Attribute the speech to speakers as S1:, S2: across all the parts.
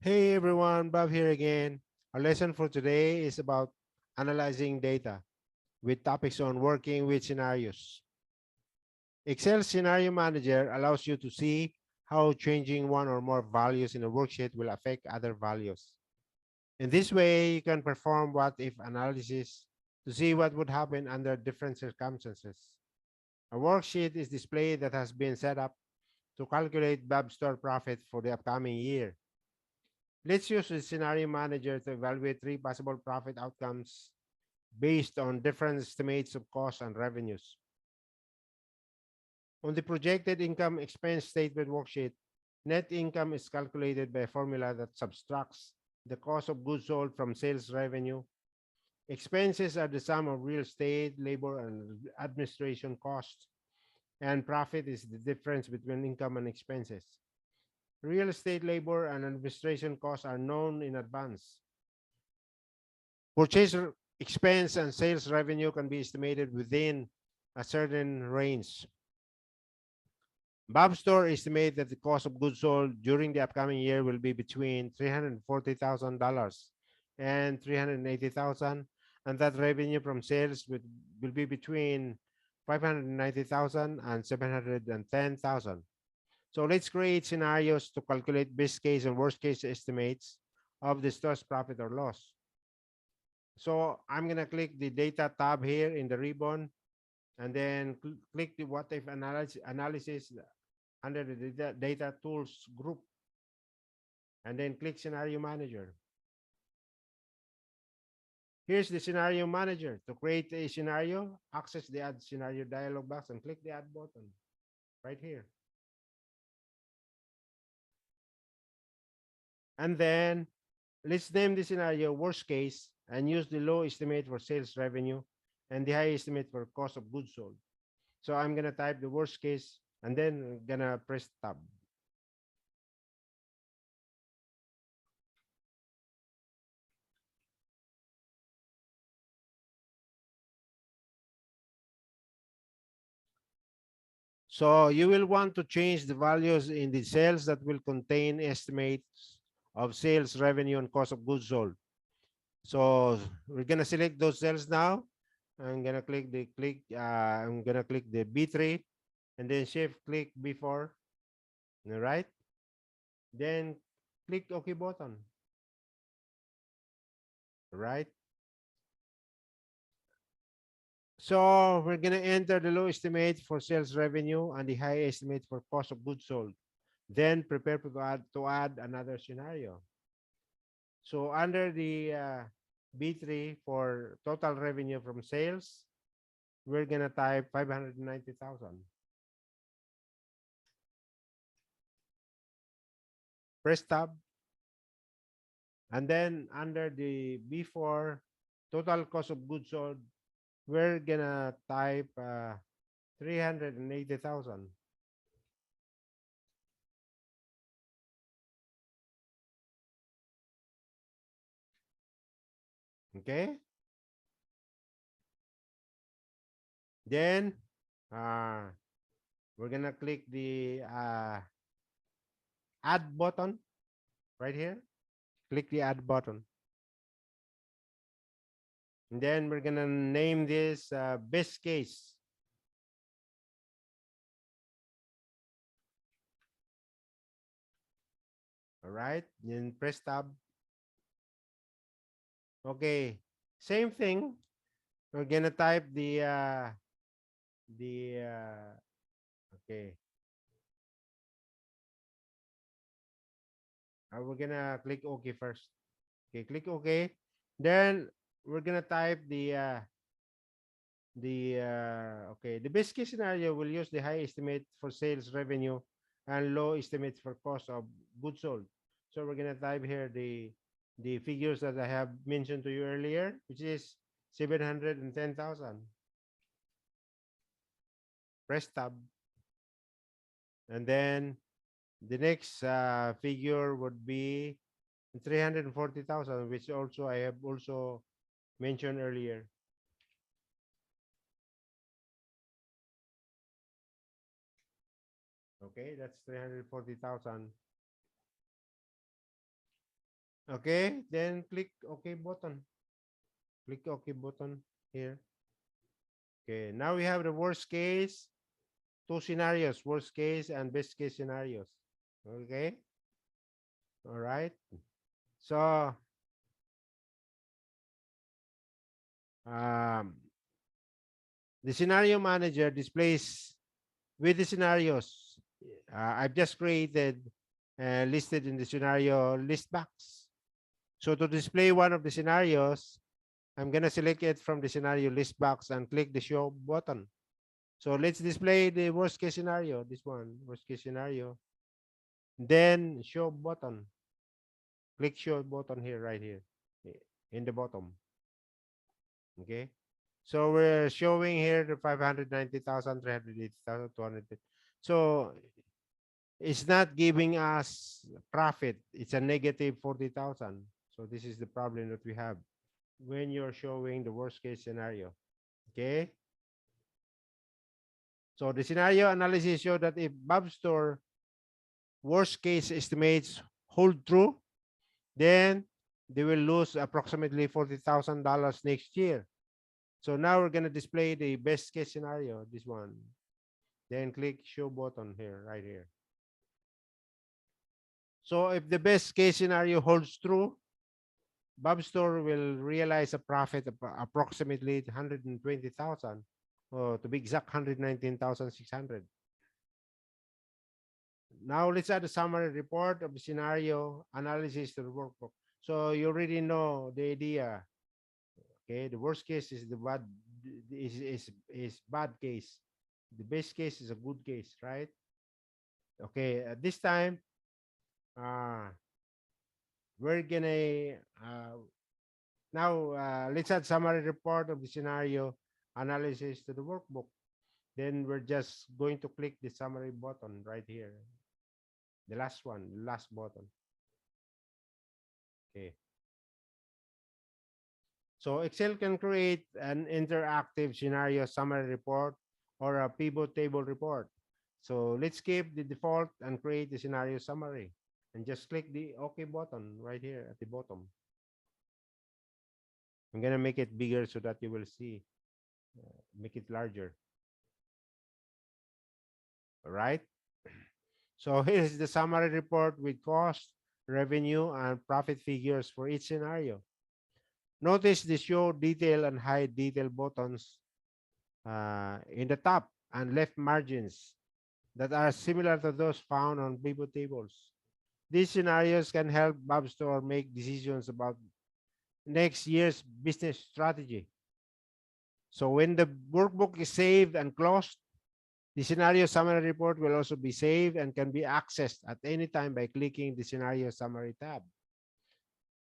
S1: Hey everyone, Bob here again. Our lesson for today is about analyzing data with topics on working with scenarios. Excel Scenario Manager allows you to see how changing one or more values in a worksheet will affect other values. In this way, you can perform what if analysis to see what would happen under different circumstances. A worksheet is displayed that has been set up to calculate Bob's store profit for the upcoming year. Let's use the scenario manager to evaluate three possible profit outcomes based on different estimates of costs and revenues. On the projected income expense statement worksheet, net income is calculated by a formula that subtracts the cost of goods sold from sales revenue. Expenses are the sum of real estate, labor, and administration costs, and profit is the difference between income and expenses. Real estate, labor, and administration costs are known in advance. Purchase expense and sales revenue can be estimated within a certain range. Bob Store estimates that the cost of goods sold during the upcoming year will be between $340,000 and $380,000, and that revenue from sales will be between $590,000 and $710,000. So let's create scenarios to calculate best case and worst case estimates of the store's profit or loss. So I'm going to click the data tab here in the ribbon and then click the what if analysis under the data tools group and then click scenario manager. Here's the scenario manager. To create a scenario, access the add scenario dialog box and click the add button right here. And then let's name the scenario worst case and use the low estimate for sales revenue and the high estimate for cost of goods sold. So I'm going to type the worst case and then I'm going to press tab. So you will want to change the values in the cells that will contain estimates of sales revenue and cost of goods sold. So we're going to select those cells now. I'm going to I'm going to click the B3 and then shift click B4. All right. Then click OK button. Right. So we're going to enter the low estimate for sales revenue and the high estimate for cost of goods sold. Then prepare to add another scenario. So under the B3 for total revenue from sales, we're going to type 590,000. Press tab. And then under the B4 total cost of goods sold, we're going to type 380,000. Okay. Then we're going to click the add button right here. Click the add button. And then we're going to name this best case. All right. Then press tab. Okay. Same thing. We're going to type okay. We're going to click OK first. Okay. Click OK. Then we're going to type okay, the best case scenario will use the high estimate for sales revenue and low estimates for cost of goods sold. So we're gonna type here the figures that I have mentioned to you earlier, which is 710,000. Press tab, and then the next figure would be 340,000, which also I have also mentioned earlier. Okay, that's 340,000. Okay, then click OK button. Click OK button here. Okay, now we have the worst case, two scenarios, worst case and best case scenarios. Okay, all right. So um, the scenario manager displays with the scenarios. I've just created listed in the scenario list box. So to display one of the scenarios, I'm gonna select it from the scenario list box and click the show button. So let's display the worst case scenario, this one, worst case scenario. Then show button. Click show button here, right here, in the bottom. Okay. So we're showing here the 590,000, 380,000, 200. So it's not giving us profit. It's a negative 40,000. So this is the problem that we have when you're showing the worst case scenario. Okay. So the scenario analysis show that if Bob Store worst case estimates hold true, then they will lose approximately $40,000 next year. So now we're going to display the best case scenario, this one. Then click show button here, right here. So if the best case scenario holds true, Bob Store will realize a profit of approximately 120,000, or to be exact, 119,600. Now let's add a summary report of the scenario analysis to the workbook. So you already know the idea. Okay, the worst case is the bad is bad case. The best case is a good case, right? Okay, at this time, uh, we're gonna now let's add summary report of the scenario analysis to the workbook. Then we're just going to click the summary button right here, the last one, the last button. Okay. So Excel can create an interactive scenario summary report or a pivot table report. So let's keep the default and create the scenario summary and just click the OK button right here at the bottom. I'm going to make it bigger so that you will see, make it larger. All right. So here's the summary report with cost, revenue, and profit figures for each scenario. Notice the show detail and hide detail buttons in the top and left margins that are similar to those found on pivot tables. These scenarios can help Bob Store make decisions about next year's business strategy. So when the workbook is saved and closed, the scenario summary report will also be saved and can be accessed at any time by clicking the scenario summary tab.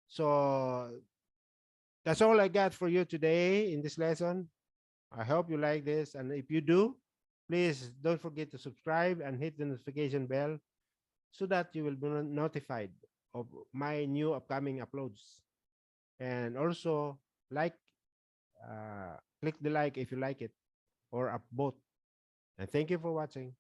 S1: So that's all I got for you today in this lesson. I hope you like this. And if you do, please don't forget to subscribe and hit the notification bell so that you will be notified of my new upcoming uploads. And also like, click the like if you like it, or up both. And thank you for watching.